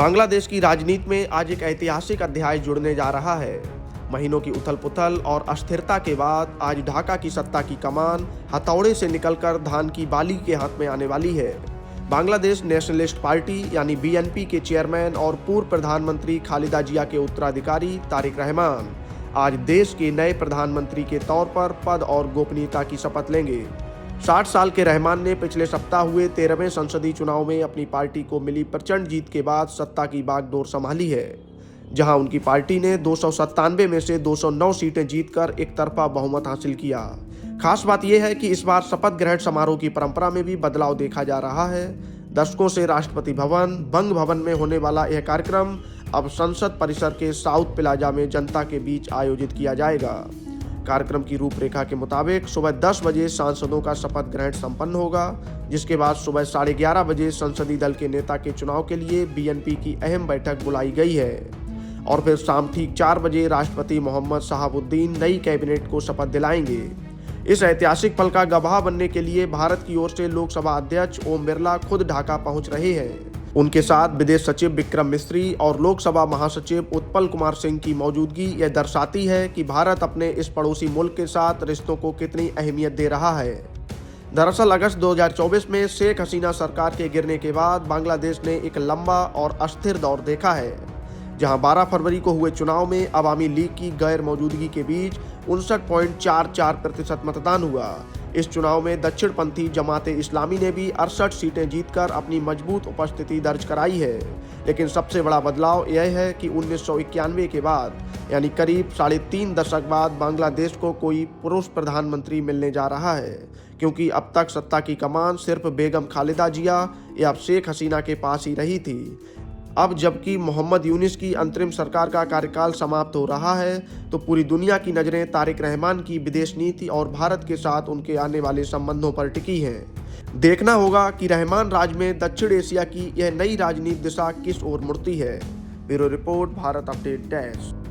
बांग्लादेश की राजनीति में आज एक ऐतिहासिक अध्याय जुड़ने जा रहा है। महीनों की उथल-पुथल और अस्थिरता के बाद आज ढाका की सत्ता की कमान हथौड़े से निकलकर धान की बाली के हाथ में आने वाली है। बांग्लादेश नेशनलिस्ट पार्टी यानी बीएनपी के चेयरमैन और पूर्व प्रधानमंत्री खालिदा जिया के उत्तराधिकारी तारिक रहमान आज देश के नए प्रधानमंत्री के तौर पर पद और गोपनीयता की शपथ लेंगे। 60 साल के रहमान ने पिछले सप्ताह हुए 13वें संसदीय चुनाव में अपनी पार्टी को मिली प्रचंड जीत के बाद सत्ता की बागडोर संभाली है, जहां उनकी पार्टी ने 297 में से 209 सीटें जीतकर एक तरफा बहुमत हासिल किया। खास बात यह है कि इस बार शपथ ग्रहण समारोह की परंपरा में भी बदलाव देखा जा रहा है। दशकों से राष्ट्रपति भवन बंग भवन में होने वाला यह कार्यक्रम अब संसद परिसर के साउथ प्लाजा में जनता के बीच आयोजित किया जाएगा। कार्यक्रम की रूपरेखा के मुताबिक सुबह 10 बजे सांसदों का शपथ ग्रहण संपन्न होगा, जिसके बाद सुबह 11:30 बजे संसदीय दल के नेता के चुनाव के लिए बीएनपी की अहम बैठक बुलाई गई है और फिर शाम ठीक 4 बजे राष्ट्रपति मोहम्मद शहाबुद्दीन नई कैबिनेट को शपथ दिलाएंगे। इस ऐतिहासिक पल का गवाह बनने के लिए भारत की ओर से लोकसभा अध्यक्ष ओम बिरला खुद ढाका पहुंच रहे हैं। उनके साथ विदेश सचिव विक्रम मिस्री और लोकसभा महासचिव उत्पल कुमार सिंह की मौजूदगी यह दर्शाती है कि भारत अपने इस पड़ोसी मुल्क के साथ रिश्तों को कितनी अहमियत दे रहा है। दरअसल अगस्त 2024 में शेख हसीना सरकार के गिरने के बाद बांग्लादेश ने एक लंबा और अस्थिर दौर देखा है, जहां 12 फरवरी को हुए चुनाव में अवामी लीग की गैर मौजूदगी के बीच 59.44% मतदान हुआ। इस चुनाव में दक्षिणपंथी जमाते इस्लामी ने भी 68 सीटें जीतकर अपनी मजबूत उपस्थिति दर्ज कराई है। लेकिन सबसे बड़ा बदलाव यह है कि 1991 के बाद यानी करीब 3.5 दशक बाद बांग्लादेश को कोई पुरुष प्रधानमंत्री मिलने जा रहा है, क्योंकि अब तक सत्ता की कमान सिर्फ बेगम खालिदा जिया या शेख हसीना के पास ही रही थी। अब जबकि मोहम्मद यूनिस की अंतरिम सरकार का कार्यकाल समाप्त हो रहा है, तो पूरी दुनिया की नज़रें तारिक रहमान की विदेश नीति और भारत के साथ उनके आने वाले संबंधों पर टिकी हैं। देखना होगा कि रहमान राज में दक्षिण एशिया की यह नई राजनीतिक दिशा किस ओर मुड़ती है। Bureau report, Bharat update desk.